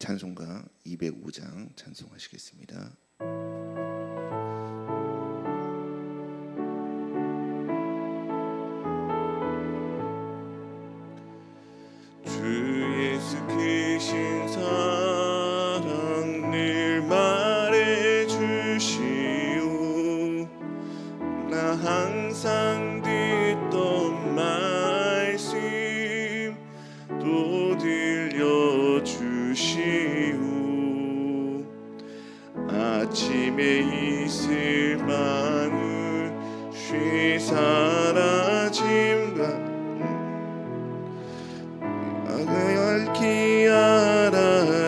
찬송가 205장 찬송하시겠습니다. 주 예수 크신 사랑 늘 말해주시오. 나 항상 듣던 말씀 또 들려주시오. 아침에 이슬 방울 쉬 사라짐과 얇게 알아듣게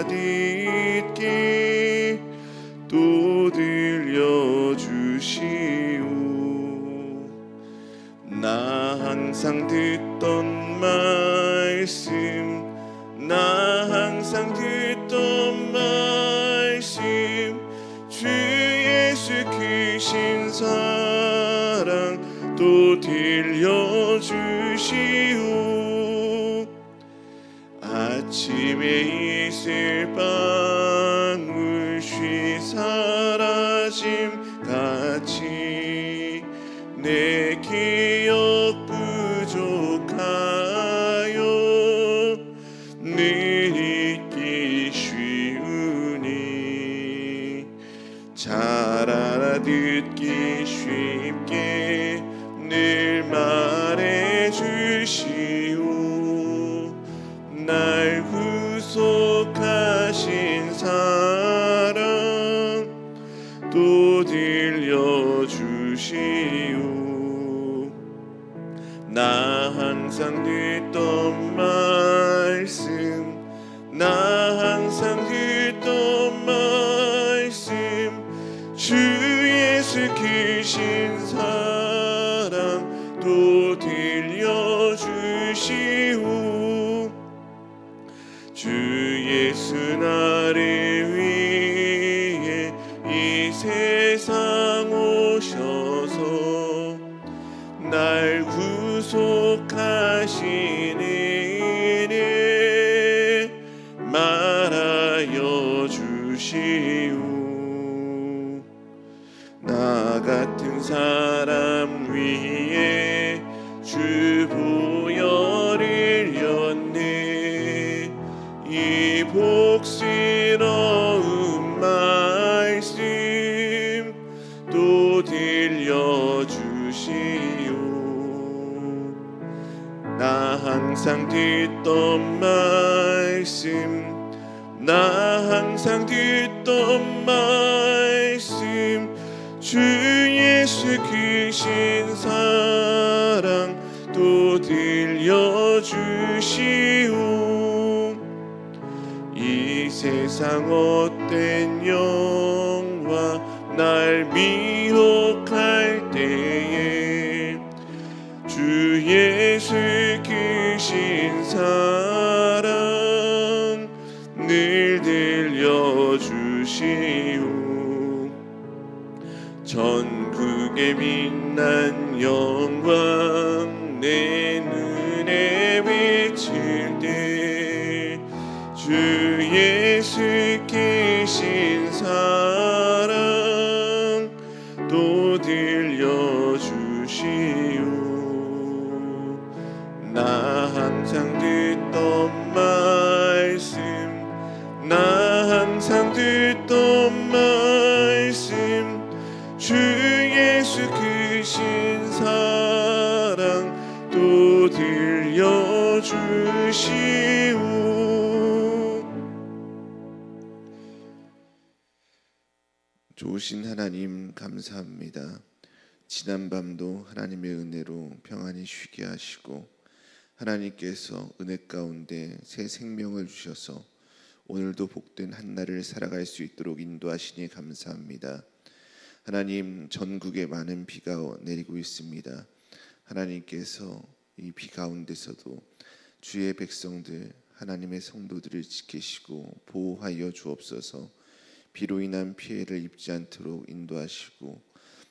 또 들려주시오. 나 항상 듣던 말씀, 나 항상 듣던 말씀, 주 예수 크신 사랑 또 들려주시오. 아침에 이슬 방울 쉬 사라짐 같이 내 기억 부족하여 늘 잊기 쉬우니 잘 알아듣기 쉽게 늘 말해주시오. 날 구속하신 사랑 또 들려주시오. 나 항상 듣던 말씀, 나 항상 듣던 말씀, 주 예수 크신 사랑 또 들려주시오. 주 예수 나를 위해 이 세상 오셔서 날 구속하신 은혜 말하여 주시오. 나 같은 사람 위에 주 보혈을 렸네. 이 복스러운 말씀 또 들려주시오. 나 항상 듣던 말씀, 나 항상 듣던 말씀, 주 예수 크신 사랑 또 들려주시오. 이 세상 헛된 영화 날 미혹할 때에 주 예수 크신 사랑 늘 들려주시오. 전국에 빛난 영광 내 눈에 비칠 때 주 예수 크신 사랑 또 들려주시오. 나 항상 듣던 말씀, 나 항상 듣던 말씀, 주 예수 크신 사랑 또 들려주시오. 좋으신 하나님 감사합니다. 지난 밤도 하나님의 은혜로 평안히 쉬게 하시고 하나님께서 은혜 가운데 새 생명을 주셔서 오늘도 복된 한날을 살아갈 수 있도록 인도하시니 감사합니다. 하나님, 전국에 많은 비가 내리고 있습니다. 하나님께서 이 비 가운데서도 주의 백성들, 하나님의 성도들을 지키시고 보호하여 주옵소서. 비로 인한 피해를 입지 않도록 인도하시고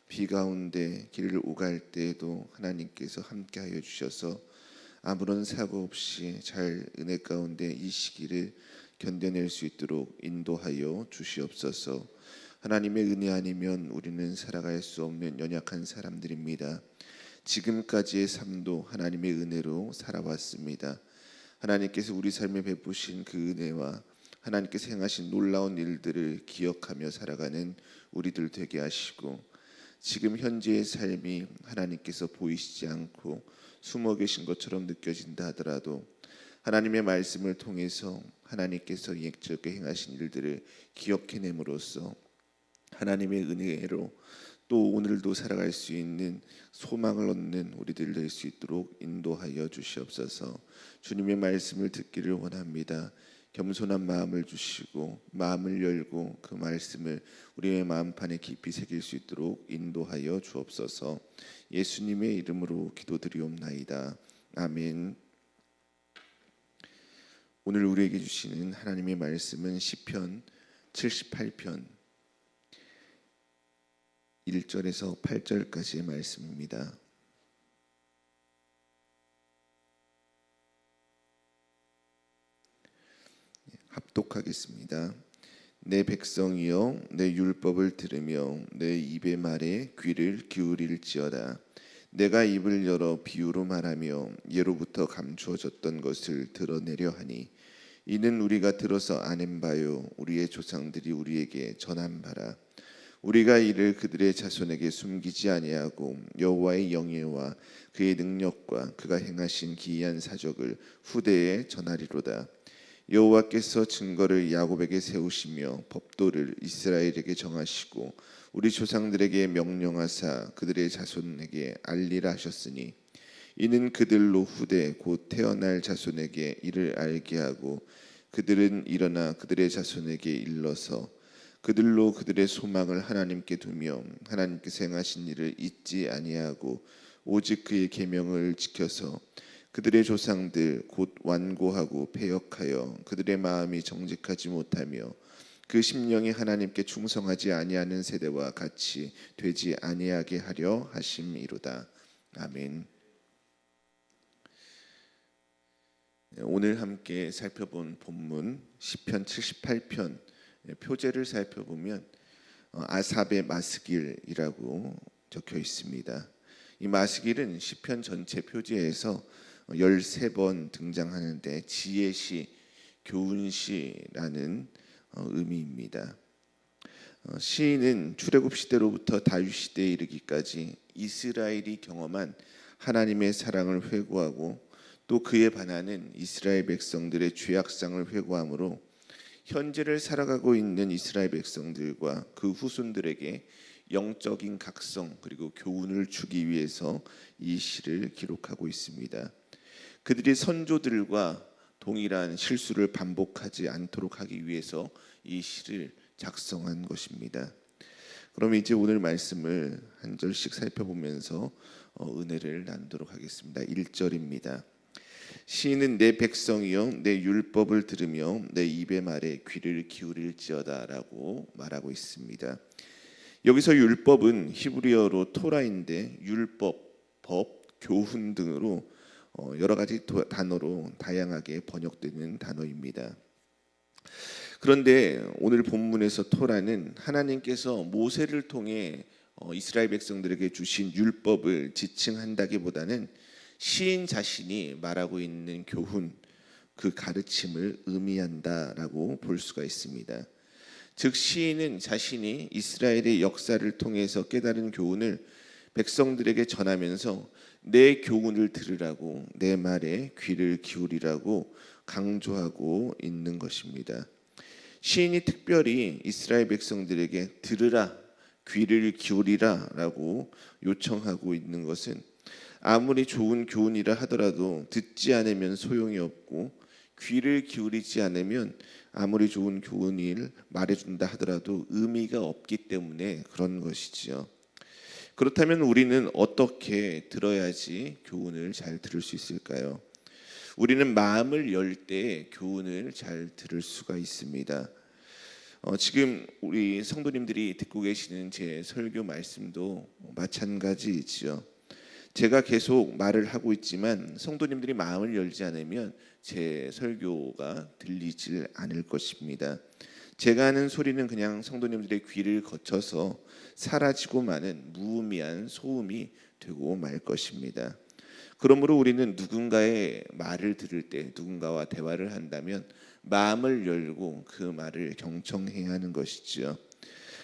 비 가운데 길을 오갈 때에도 하나님께서 함께하여 주셔서 아무런 사고 없이 잘 은혜 가운데 이 시기를 견뎌낼 수 있도록 인도하여 주시옵소서. 하나님의 은혜 아니면 우리는 살아갈 수 없는 연약한 사람들입니다. 지금까지의 삶도 하나님의 은혜로 살아왔습니다. 하나님께서 우리 삶에 베푸신 그 은혜와 하나님께서 행하신 놀라운 일들을 기억하며 살아가는 우리들 되게 하시고, 지금 현재의 삶이 하나님께서 보이시지 않고 숨어 계신 것처럼 느껴진다 하더라도 하나님의 말씀을 통해서 하나님께서 옛적에 행하신 일들을 기억해냄으로써 하나님의 은혜로 또 오늘도 살아갈 수 있는 소망을 얻는 우리들 될 수 있도록 인도하여 주시옵소서. 주님의 말씀을 듣기를 원합니다. 겸손한 마음을 주시고 마음을 열고 그 말씀을 우리의 마음판에 깊이 새길 수 있도록 인도하여 주옵소서. 예수님의 이름으로 기도드리옵나이다. 아멘. 오늘 우리에게 주시는 하나님의 말씀은 시편 78편 1절에서 8절까지의 말씀입니다. 합독하겠습니다. 내 백성이여, 내 율법을 들으며 내 입의 말에 귀를 기울일지어다. 내가 입을 열어 비유로 말하며 예로부터 감추어졌던 것을 드러내려 하니 이는 우리가 들어서 아는 바요 우리의 조상들이 우리에게 전한 바라. 우리가 이를 그들의 자손에게 숨기지 아니하고 여호와의 영예와 그의 능력과 그가 행하신 기이한 사적을 후대에 전하리로다. 여호와께서 증거를 야곱에게 세우시며 법도를 이스라엘에게 정하시고 우리 조상들에게 명령하사 그들의 자손에게 알리라 하셨으니 이는 그들로 후대 곧 태어날 자손에게 이를 알게 하고 그들은 일어나 그들의 자손에게 일러서 그들로 그들의 소망을 하나님께 두며 하나님께서 행하신 일을 잊지 아니하고 오직 그의 계명을 지켜서 그들의 조상들 곧 완고하고 패역하여 그들의 마음이 정직하지 못하며 그 심령이 하나님께 충성하지 아니하는 세대와 같이 되지 아니하게 하려 하심이로다. 아멘. 오늘 함께 살펴본 본문 시편 78편 표제를 살펴보면 아삽의 마스길이라고 적혀 있습니다. 이 마스길은 시편 전체 표제에서 13번 등장하는데 지혜시, 교훈시라는 의미입니다. 시인은 출애굽 시대로부터 다윗 시대에 이르기까지 이스라엘이 경험한 하나님의 사랑을 회고하고 또 그에 반하는 이스라엘 백성들의 죄악상을 회고함으로 현재를 살아가고 있는 이스라엘 백성들과 그 후손들에게 영적인 각성 그리고 교훈을 주기 위해서 이 시를 기록하고 있습니다. 그들이 선조들과 동일한 실수를 반복하지 않도록 하기 위해서 이 시를 작성한 것입니다. 그럼 이제 오늘 말씀을 한 절씩 살펴보면서 은혜를 나누도록 하겠습니다. 1절입니다. 시인은 내 백성이여 내 율법을 들으며 내 입의 말에 귀를 기울일지어다라고 말하고 있습니다. 여기서 율법은 히브리어로 토라인데 율법, 법, 교훈 등으로 여러 가지 단어로 다양하게 번역되는 단어입니다. 그런데 오늘 본문에서 토라는 하나님께서 모세를 통해 이스라엘 백성들에게 주신 율법을 지칭한다기보다는 시인 자신이 말하고 있는 교훈, 그 가르침을 의미한다라고 볼 수가 있습니다. 즉 시인은 자신이 이스라엘의 역사를 통해서 깨달은 교훈을 백성들에게 전하면서 내 교훈을 들으라고, 내 말에 귀를 기울이라고 강조하고 있는 것입니다. 시인이 특별히 이스라엘 백성들에게 들으라, 귀를 기울이라라고 요청하고 있는 것은 아무리 좋은 교훈이라 하더라도 듣지 않으면 소용이 없고 귀를 기울이지 않으면 아무리 좋은 교훈을 말해준다 하더라도 의미가 없기 때문에 그런 것이지요. 그렇다면 우리는 어떻게 들어야지 교훈을 잘 들을 수 있을까요? 우리는 마음을 열 때 교훈을 잘 들을 수가 있습니다. 지금 우리 성도님들이 듣고 계시는 제 설교 말씀도 마찬가지이지요. 제가 계속 말을 하고 있지만 성도님들이 마음을 열지 않으면 제 설교가 들리질 않을 것입니다. 제가 하는 소리는 그냥 성도님들의 귀를 거쳐서 사라지고 마는 무의미한 소음이 되고 말 것입니다. 그러므로 우리는 누군가의 말을 들을 때, 누군가와 대화를 한다면 마음을 열고 그 말을 경청해야 하는 것이지요.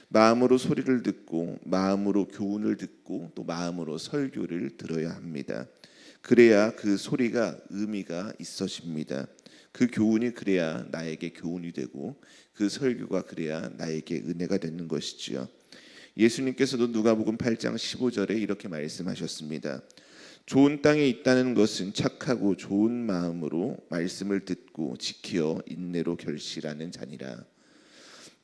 마음으로 소리를 듣고 마음으로 교훈을 듣고 또 마음으로 설교를 들어야 합니다. 그래야 그 소리가 의미가 있어집니다. 그 교훈이 그래야 나에게 교훈이 되고 그 설교가 그래야 나에게 은혜가 되는 것이지요. 예수님께서도 누가복음 8장 15절에 이렇게 말씀하셨습니다. 좋은 땅에 있다는 것은 착하고 좋은 마음으로 말씀을 듣고 지켜 인내로 결실하는 자니라.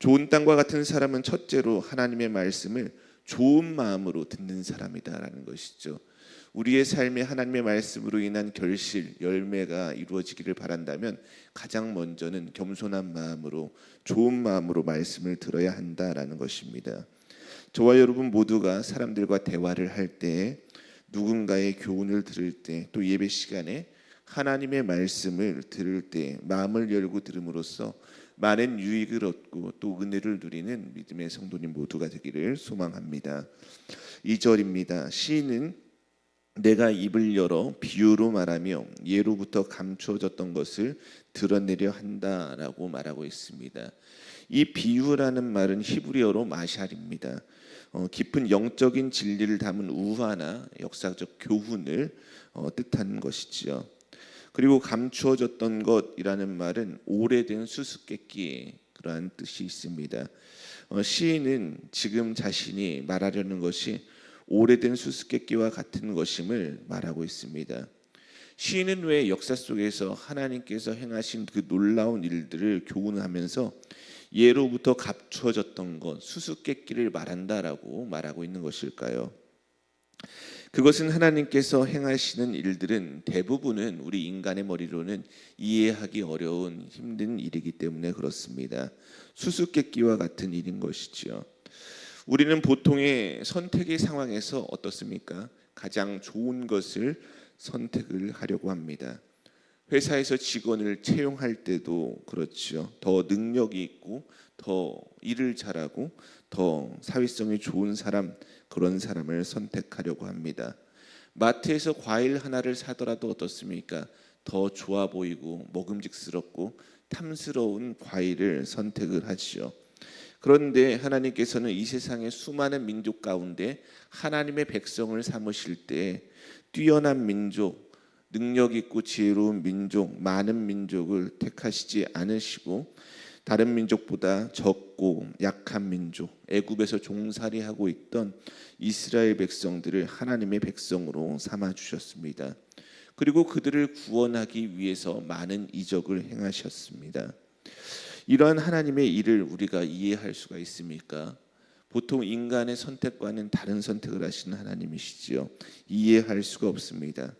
좋은 땅과 같은 사람은 첫째로 하나님의 말씀을 좋은 마음으로 듣는 사람이다라는 것이죠. 우리의 삶에 하나님의 말씀으로 인한 결실, 열매가 이루어지기를 바란다면 가장 먼저는 겸손한 마음으로 좋은 마음으로 말씀을 들어야 한다라는 것입니다. 저와 여러분 모두가 사람들과 대화를 할 때, 누군가의 교훈을 들을 때, 또 예배 시간에 하나님의 말씀을 들을 때 마음을 열고 들음으로써 많은 유익을 얻고 또 은혜를 누리는 믿음의 성도님 모두가 되기를 소망합니다. 2절입니다. 시인은 내가 입을 열어 비유로 말하며 예로부터 감추어졌던 것을 드러내려 한다라고 말하고 있습니다. 이 비유라는 말은 히브리어로 마샬입니다. 깊은 영적인 진리를 담은 우화나 역사적 교훈을 뜻하는 것이지요. 그리고 감추어졌던 것이라는 말은 오래된 수수께끼의 그러한 뜻이 있습니다. 시인은 지금 자신이 말하려는 것이 오래된 수수께끼와 같은 것임을 말하고 있습니다. 시인은 왜 역사 속에서 하나님께서 행하신 그 놀라운 일들을 교훈하면서 예로부터 감추어졌던 것, 수수께끼를 말한다라고 말하고 있는 것일까요? 그것은 하나님께서 행하시는 일들은 대부분은 우리 인간의 머리로는 이해하기 어려운 힘든 일이기 때문에 그렇습니다. 수수께끼와 같은 일인 것이지요. 우리는 보통의 선택의 상황에서 어떻습니까? 가장 좋은 것을 선택을 하려고 합니다. 회사에서 직원을 채용할 때도 그렇죠. 더 능력이 있고 더 일을 잘하고 더 사회성이 좋은 사람, 그런 사람을 선택하려고 합니다. 마트에서 과일 하나를 사더라도 어떻습니까? 더 좋아 보이고 먹음직스럽고 탐스러운 과일을 선택을 하지요. 그런데 하나님께서는 이 세상의 수많은 민족 가운데 하나님의 백성을 삼으실 때 뛰어난 민족, 능력 있고 지혜로운 민족, 많은 민족을 택하시지 않으시고 다른 민족보다 적고 약한 민족, 애굽에서 종살이하고 있던 이스라엘 백성들을 하나님의 백성으로 삼아 주셨습니다. 그리고 그들을 구원하기 위해서 많은 이적을 행하셨습니다. 이러한 하나님의 일을 우리가 이해할 수가 있습니까? 보통 인간의 선택과는 다른 선택을 하시는 하나님이시지요. 이해할 수가 없습니다.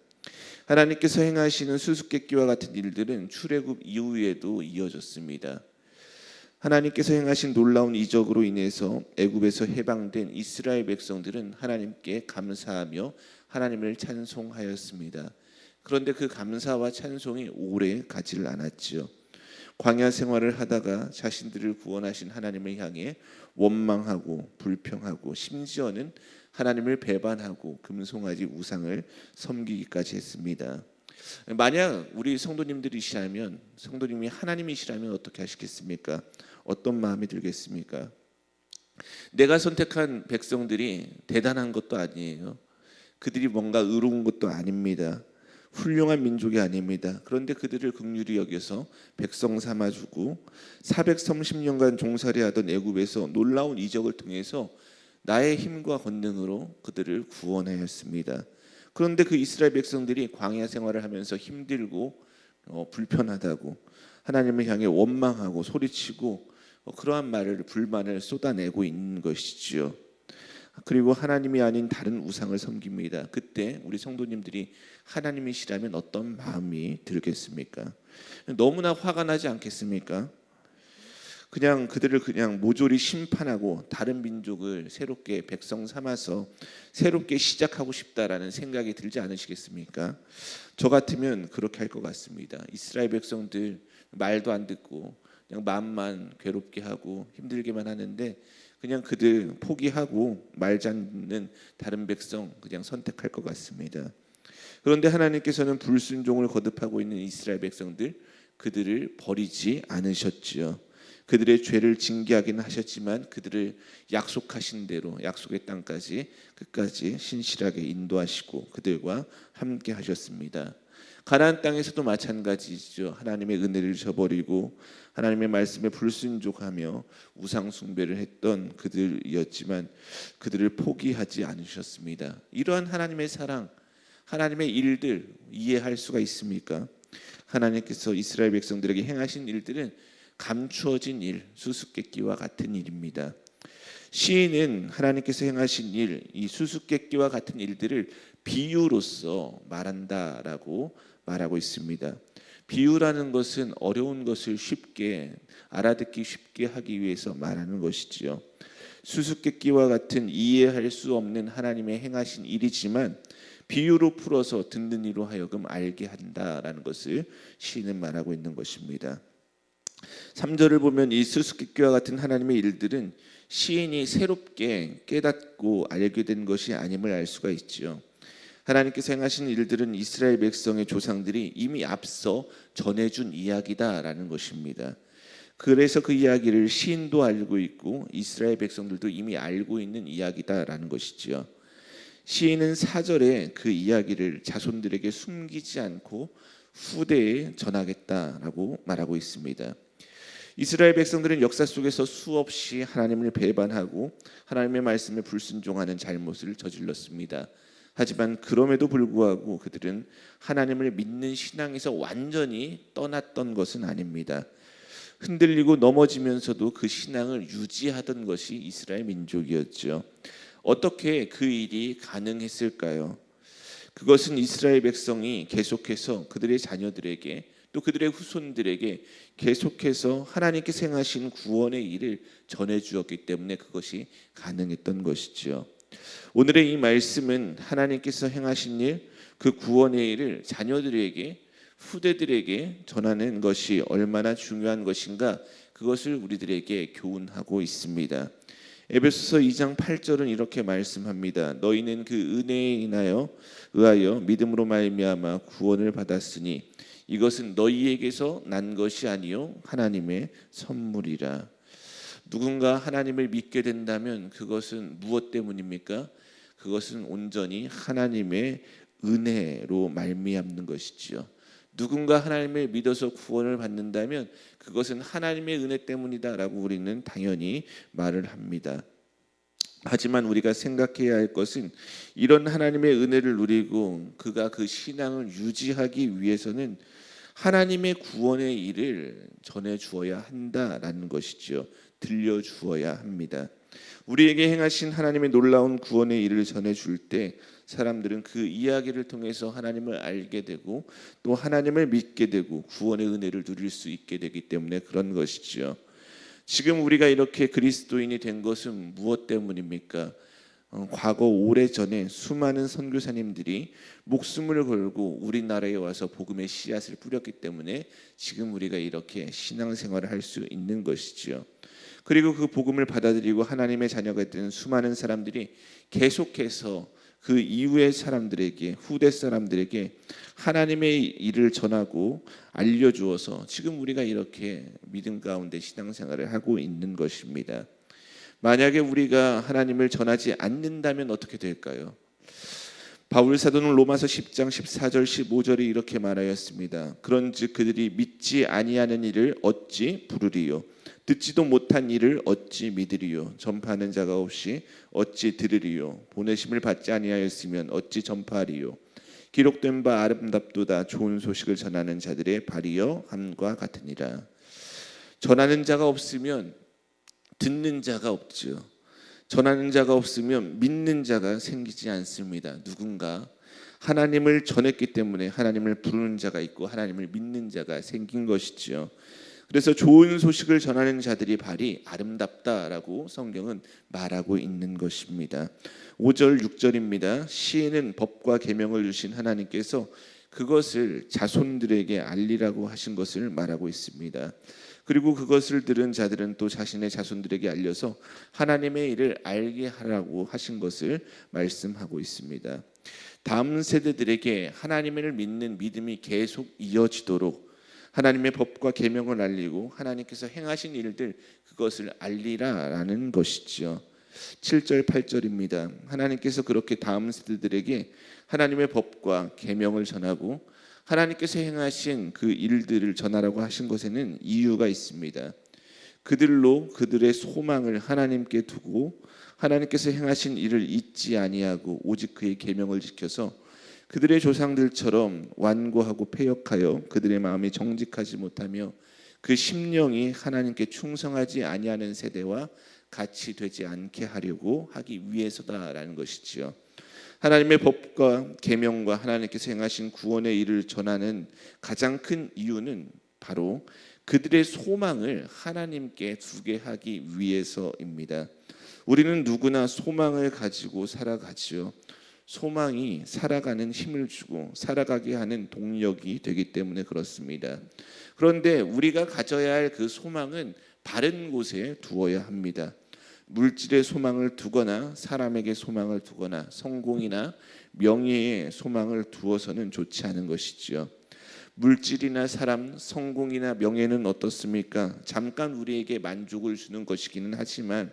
하나님께서 행하시는 수수께끼와 같은 일들은 출애굽 이후에도 이어졌습니다. 하나님께서 행하신 놀라운 이적으로 인해서 애굽에서 해방된 이스라엘 백성들은 하나님께 감사하며 하나님을 찬송하였습니다. 그런데 그 감사와 찬송이 오래 가지를 않았지요. 광야 생활을 하다가 자신들을 구원하신 하나님을 향해 원망하고 불평하고 심지어는 하나님을 배반하고 금송아지 우상을 섬기기까지 했습니다. 만약 우리 성도님들이시라면, 성도님이 하나님이시라면 어떻게 하시겠습니까? 어떤 마음이 들겠습니까? 내가 선택한 백성들이 대단한 것도 아니에요. 그들이 뭔가 의로운 것도 아닙니다. 훌륭한 민족이 아닙니다. 그런데 그들을 긍휼히 여겨서 백성 삼아주고 430년간 종살이하던 애굽에서 놀라운 이적을 통해서 나의 힘과 권능으로 그들을 구원하였습니다. 그런데 그 이스라엘 백성들이 광야 생활을 하면서 힘들고 불편하다고 하나님을 향해 원망하고 소리치고 그러한 말을 불만을 쏟아내고 있는 것이지요. 그리고 하나님이 아닌 다른 우상을 섬깁니다. 그때 우리 성도님들이 하나님이시라면 어떤 마음이 들겠습니까? 너무나 화가 나지 않겠습니까? 그냥 그들을 그냥 모조리 심판하고 다른 민족을 새롭게 백성 삼아서 새롭게 시작하고 싶다라는 생각이 들지 않으시겠습니까? 저 같으면 그렇게 할 것 같습니다. 이스라엘 백성들 말도 안 듣고 그냥 마음만 괴롭게 하고 힘들게만 하는데 그냥 그들 포기하고 말지 않는 다른 백성 그냥 선택할 것 같습니다. 그런데 하나님께서는 불순종을 거듭하고 있는 이스라엘 백성들 그들을 버리지 않으셨지요. 그들의 죄를 징계하기는 하셨지만 그들을 약속하신 대로 약속의 땅까지 끝까지 신실하게 인도하시고 그들과 함께 하셨습니다. 가나안 땅에서도 마찬가지죠. 하나님의 은혜를 저버리고 하나님의 말씀에 불순종하며 우상 숭배를 했던 그들이었지만 그들을 포기하지 않으셨습니다. 이러한 하나님의 사랑, 하나님의 일들 이해할 수가 있습니까? 하나님께서 이스라엘 백성들에게 행하신 일들은 감추어진 일, 수수께끼와 같은 일입니다. 시인은 하나님께서 행하신 일, 이 수수께끼와 같은 일들을 비유로서 말한다라고 말하고 있습니다. 비유라는 것은 어려운 것을 쉽게 알아듣기 쉽게 하기 위해서 말하는 것이지요. 수수께끼와 같은 이해할 수 없는 하나님의 행하신 일이지만 비유로 풀어서 듣는 이로 하여금 알게 한다라는 것을 시인은 말하고 있는 것입니다. 3절을 보면 이 수수께끼와 같은 하나님의 일들은 시인이 새롭게 깨닫고 알게 된 것이 아님을 알 수가 있지요. 하나님께서 행하신 일들은 이스라엘 백성의 조상들이 이미 앞서 전해준 이야기다라는 것입니다. 그래서 그 이야기를 시인도 알고 있고 이스라엘 백성들도 이미 알고 있는 이야기다라는 것이지요. 시인은 4절에 그 이야기를 자손들에게 숨기지 않고 후대에 전하겠다라고 말하고 있습니다. 이스라엘 백성들은 역사 속에서 수없이 하나님을 배반하고 하나님의 말씀에 불순종하는 잘못을 저질렀습니다. 하지만 그럼에도 불구하고 그들은 하나님을 믿는 신앙에서 완전히 떠났던 것은 아닙니다. 흔들리고 넘어지면서도 그 신앙을 유지하던 것이 이스라엘 민족이었죠. 어떻게 그 일이 가능했을까요? 그것은 이스라엘 백성이 계속해서 그들의 자녀들에게 또 그들의 후손들에게 계속해서 하나님께서 행하신 구원의 일을 전해주었기 때문에 그것이 가능했던 것이죠. 오늘의 이 말씀은 하나님께서 행하신 일, 그 구원의 일을 자녀들에게 후대들에게 전하는 것이 얼마나 중요한 것인가 그것을 우리들에게 교훈하고 있습니다. 에베소서 2장 8절은 이렇게 말씀합니다. 너희는 그 은혜에 의하여 믿음으로 말미암아 구원을 받았으니 이것은 너희에게서 난 것이 아니요 하나님의 선물이라. 누군가 하나님을 믿게 된다면 그것은 무엇 때문입니까? 그것은 온전히 하나님의 은혜로 말미암는 것이지요. 누군가 하나님을 믿어서 구원을 받는다면 그것은 하나님의 은혜 때문이다라고 우리는 당연히 말을 합니다. 하지만 우리가 생각해야 할 것은 이런 하나님의 은혜를 누리고 그가 그 신앙을 유지하기 위해서는 하나님의 구원의 일을 전해 주어야 한다라는 것이죠. 들려 주어야 합니다. 우리에게 행하신 하나님의 놀라운 구원의 일을 전해 줄 때 사람들은 그 이야기를 통해서 하나님을 알게 되고 또 하나님을 믿게 되고 구원의 은혜를 누릴 수 있게 되기 때문에 그런 것이죠. 지금 우리가 이렇게 그리스도인이 된 것은 무엇 때문입니까? 과거 오래전에 수많은 선교사님들이 목숨을 걸고 우리나라에 와서 복음의 씨앗을 뿌렸기 때문에 지금 우리가 이렇게 신앙생활을 할 수 있는 것이지요. 그리고 그 복음을 받아들이고 하나님의 자녀가 된 수많은 사람들이 계속해서 그 이후의 사람들에게 후대 사람들에게 하나님의 일을 전하고 알려주어서 지금 우리가 이렇게 믿음 가운데 신앙생활을 하고 있는 것입니다. 만약에 우리가 하나님을 전하지 않는다면 어떻게 될까요? 바울 사도는 로마서 10장 14절 15절에 이렇게 말하였습니다. 그런즉 그들이 믿지 아니하는 일을 어찌 부르리요? 듣지도 못한 일을 어찌 믿으리요? 전파하는 자가 없이 어찌 들으리요? 보내심을 받지 아니하였으면 어찌 전파하리요? 기록된 바 아름답도다 좋은 소식을 전하는 자들의 발이여 함과 같으니라. 전하는 자가 없으면 듣는 자가 없죠. 전하는 자가 없으면 믿는 자가 생기지 않습니다. 누군가 하나님을 전했기 때문에 하나님을 부르는 자가 있고 하나님을 믿는 자가 생긴 것이죠. 그래서 좋은 소식을 전하는 자들이 발이 아름답다라고 성경은 말하고 있는 것입니다. 5절 6절입니다. 시인은 법과 계명을 주신 하나님께서 그것을 자손들에게 알리라고 하신 것을 말하고 있습니다. 그리고 그것을 들은 자들은 또 자신의 자손들에게 알려서 하나님의 일을 알게 하라고 하신 것을 말씀하고 있습니다. 다음 세대들에게 하나님을 믿는 믿음이 계속 이어지도록 하나님의 법과 계명을 알리고 하나님께서 행하신 일들 그것을 알리라라는 것이지요. 7절 8절입니다. 하나님께서 그렇게 다음 세대들에게 하나님의 법과 계명을 전하고 하나님께서 행하신 그 일들을 전하라고 하신 것에는 이유가 있습니다. 그들로 그들의 소망을 하나님께 두고 하나님께서 행하신 일을 잊지 아니하고 오직 그의 계명을 지켜서 그들의 조상들처럼 완고하고 패역하여 그들의 마음이 정직하지 못하며 그 심령이 하나님께 충성하지 아니하는 세대와 같이 되지 않게 하려고 하기 위해서다라는 것이지요. 하나님의 법과 계명과 하나님께서 행하신 구원의 일을 전하는 가장 큰 이유는 바로 그들의 소망을 하나님께 두게 하기 위해서입니다. 우리는 누구나 소망을 가지고 살아가지요. 소망이 살아가는 힘을 주고 살아가게 하는 동력이 되기 때문에 그렇습니다. 그런데 우리가 가져야 할 그 소망은 바른 곳에 두어야 합니다. 물질의 소망을 두거나 사람에게 소망을 두거나 성공이나 명예에 소망을 두어서는 좋지 않은 것이지요. 물질이나 사람, 성공이나 명예는 어떻습니까? 잠깐 우리에게 만족을 주는 것이기는 하지만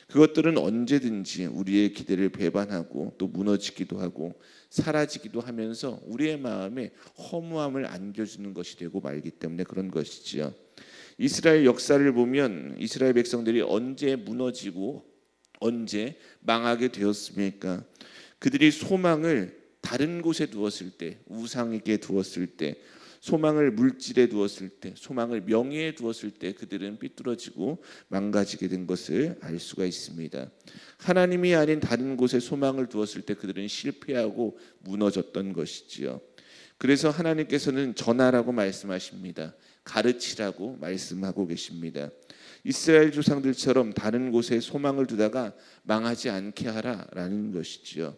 그것들은 언제든지 우리의 기대를 배반하고 또 무너지기도 하고 사라지기도 하면서 우리의 마음에 허무함을 안겨주는 것이 되고 말기 때문에 그런 것이지요. 이스라엘 역사를 보면 이스라엘 백성들이 언제 무너지고 언제 망하게 되었습니까? 그들이 소망을 다른 곳에 두었을 때, 우상에게 두었을 때, 소망을 물질에 두었을 때, 소망을 명예에 두었을 때 그들은 삐뚤어지고 망가지게 된 것을 알 수가 있습니다. 하나님이 아닌 다른 곳에 소망을 두었을 때 그들은 실패하고 무너졌던 것이지요. 그래서 하나님께서는 전하라고 말씀하십니다. 가르치라고 말씀하고 계십니다. 이스라엘 조상들처럼 다른 곳에 소망을 두다가 망하지 않게 하라라는 것이지요.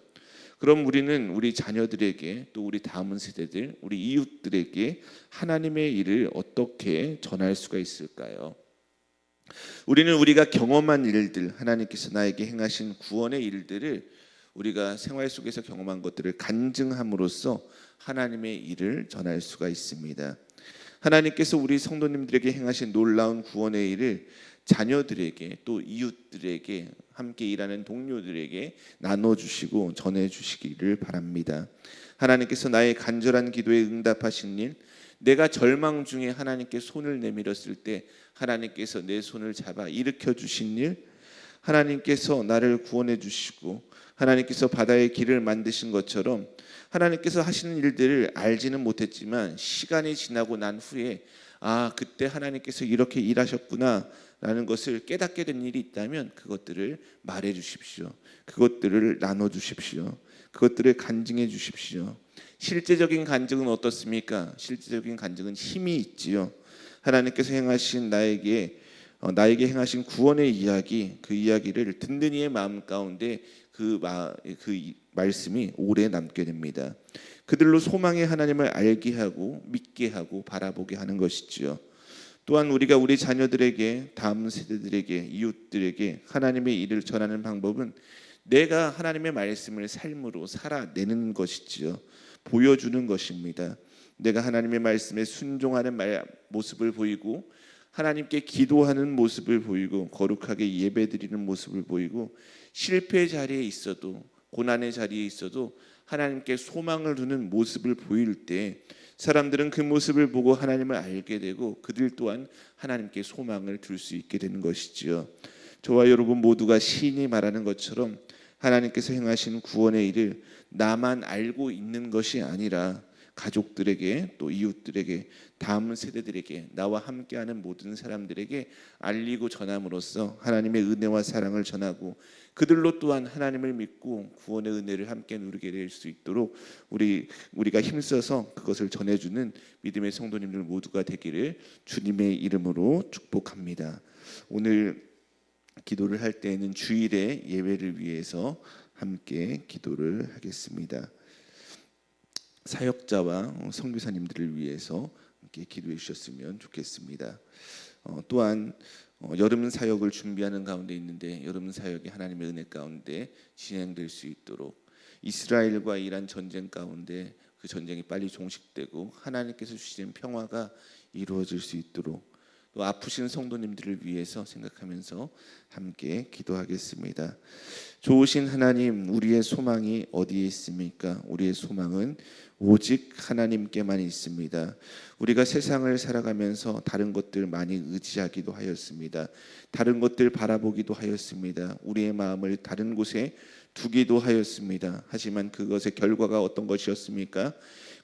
그럼 우리는 우리 자녀들에게 또 우리 다음 세대들, 우리 이웃들에게 하나님의 일을 어떻게 전할 수가 있을까요? 우리는 우리가 경험한 일들, 하나님께서 나에게 행하신 구원의 일들을 우리가 생활 속에서 경험한 것들을 간증함으로써 하나님의 일을 전할 수가 있습니다. 하나님께서 우리 성도님들에게 행하신 놀라운 구원의 일을 자녀들에게 또 이웃들에게 함께 일하는 동료들에게 나눠주시고 전해주시기를 바랍니다. 하나님께서 나의 간절한 기도에 응답하신 일, 내가 절망 중에 하나님께 손을 내밀었을 때 하나님께서 내 손을 잡아 일으켜 주신 일, 하나님께서 나를 구원해 주시고 하나님께서 바다의 길을 만드신 것처럼 하나님께서 하시는 일들을 알지는 못했지만 시간이 지나고 난 후에 그때 하나님께서 이렇게 일하셨구나 라는 것을 깨닫게 된 일이 있다면 그것들을 말해 주십시오. 그것들을 나눠 주십시오. 그것들을 간증해 주십시오. 실제적인 간증은 어떻습니까? 실제적인 간증은 힘이 있지요. 하나님께서 행하신 나에게 행하신 구원의 이야기, 그 이야기를 듣는 이의 마음 가운데 그 말씀이 오래 남게 됩니다. 그들로 소망의 하나님을 알게 하고 믿게 하고 바라보게 하는 것이지요. 또한 우리가 우리 자녀들에게, 다음 세대들에게, 이웃들에게 하나님의 일을 전하는 방법은 내가 하나님의 말씀을 삶으로 살아내는 것이지요. 보여주는 것입니다. 내가 하나님의 말씀에 순종하는 모습을 보이고 하나님께 기도하는 모습을 보이고 거룩하게 예배드리는 모습을 보이고 실패 자리에 있어도 고난의 자리에 있어도 하나님께 소망을 두는 모습을 보일 때 사람들은 그 모습을 보고 하나님을 알게 되고 그들 또한 하나님께 소망을 둘 수 있게 되는 것이지요. 저와 여러분 모두가 시인이 말하는 것처럼 하나님께서 행하신 구원의 일을 나만 알고 있는 것이 아니라 가족들에게 또 이웃들에게 다음 세대들에게 나와 함께하는 모든 사람들에게 알리고 전함으로써 하나님의 은혜와 사랑을 전하고 그들로 또한 하나님을 믿고 구원의 은혜를 함께 누리게 될 수 있도록 우리가 힘써서 그것을 전해주는 믿음의 성도님들 모두가 되기를 주님의 이름으로 축복합니다. 오늘 기도를 할 때에는 주일의 예배를 위해서 함께 기도를 하겠습니다. 사역자와 선교사님들을 위해서 함께 기도해 주셨으면 좋겠습니다. 또한 여름 사역을 준비하는 가운데 있는데 여름 사역이 하나님의 은혜 가운데 진행될 수 있도록 이스라엘과 이란 전쟁 가운데 그 전쟁이 빨리 종식되고 하나님께서 주시는 평화가 이루어질 수 있도록 또 아프신 성도님들을 위해서 생각하면서 함께 기도하겠습니다. 좋으신 하나님, 우리의 소망이 어디에 있습니까? 우리의 소망은 오직 하나님께만 있습니다. 우리가 세상을 살아가면서 다른 것들 많이 의지하기도 하였습니다. 다른 것들 바라보기도 하였습니다. 우리의 마음을 다른 곳에 두기도 하였습니다. 하지만 그것의 결과가 어떤 것이었습니까?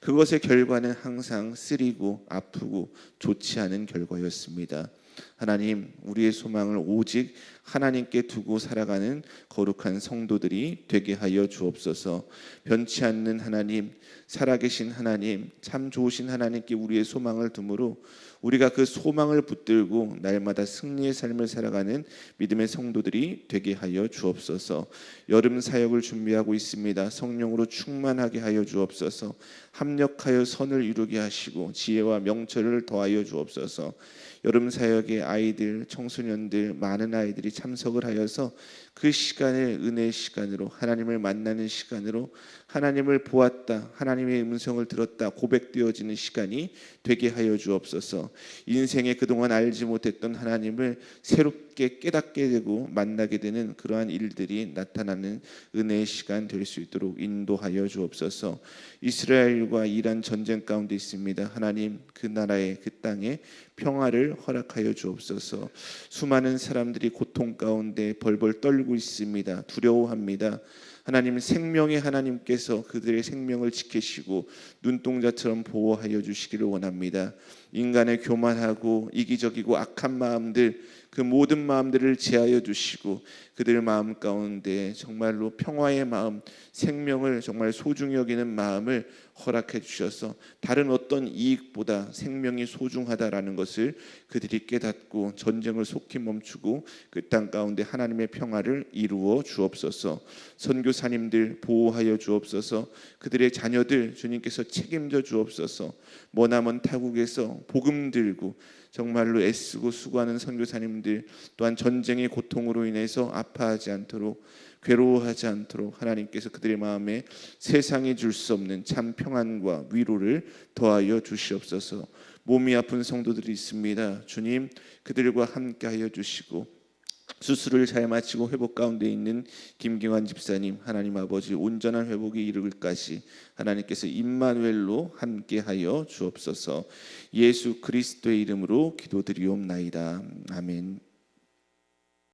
그것의 결과는 항상 쓰리고 아프고 좋지 않은 결과였습니다. 하나님, 우리의 소망을 오직 하나님께 두고 살아가는 거룩한 성도들이 되게 하여 주옵소서. 변치 않는 하나님, 살아계신 하나님, 참 좋으신 하나님께 우리의 소망을 두므로 우리가 그 소망을 붙들고 날마다 승리의 삶을 살아가는 믿음의 성도들이 되게 하여 주옵소서. 여름 사역을 준비하고 있습니다. 성령으로 충만하게 하여 주옵소서. 합력하여 선을 이루게 하시고 지혜와 명철을 더하여 주옵소서. 여름 사역에 아이들, 청소년들, 많은 아이들이 참석을 하여서 그 시간을 은혜의 시간으로 하나님을 만나는 시간으로 하나님을 보았다, 하나님의 음성을 들었다 고백되어지는 시간이 되게 하여 주옵소서. 인생에 그동안 알지 못했던 하나님을 새롭게 깨닫게 되고 만나게 되는 그러한 일들이 나타나는 은혜의 시간 될 수 있도록 인도하여 주옵소서. 이스라엘과 이란 전쟁 가운데 있습니다. 하나님, 그 나라의 그 땅에 평화를 허락하여 주옵소서. 수많은 사람들이 고통 가운데 벌벌 떨고 있습니다. 두려워합니다. 하나님, 생명의 하나님께서 그들의 생명을 지키시고 눈동자처럼 보호하여 주시기를 원합니다. 인간의 교만하고 이기적이고 악한 마음들, 그 모든 마음들을 제하여 주시고 그들 마음 가운데 정말로 평화의 마음, 생명을 정말 소중히 여기는 마음을 허락해 주셔서 다른 어떤 이익보다 생명이 소중하다라는 것을 그들이 깨닫고 전쟁을 속히 멈추고 그 땅 가운데 하나님의 평화를 이루어 주옵소서. 선교사님들 보호하여 주옵소서. 그들의 자녀들 주님께서 책임져 주옵소서. 머나먼 타국에서 복음 들고 정말로 애쓰고 수고하는 선교사님들 또한 전쟁의 고통으로 인해서 아파하지 않도록 괴로워하지 않도록 하나님께서 그들의 마음에 세상이 줄 수 없는 참 평안과 위로를 더하여 주시옵소서. 몸이 아픈 성도들이 있습니다. 주님, 그들과 함께하여 주시고 수술을 잘 마치고 회복 가운데 있는 김경환 집사님, 하나님 아버지 온전한 회복이 이르기까지 하나님께서 임마누엘로 함께하여 주옵소서. 예수 그리스도의 이름으로 기도드리옵나이다. 아멘.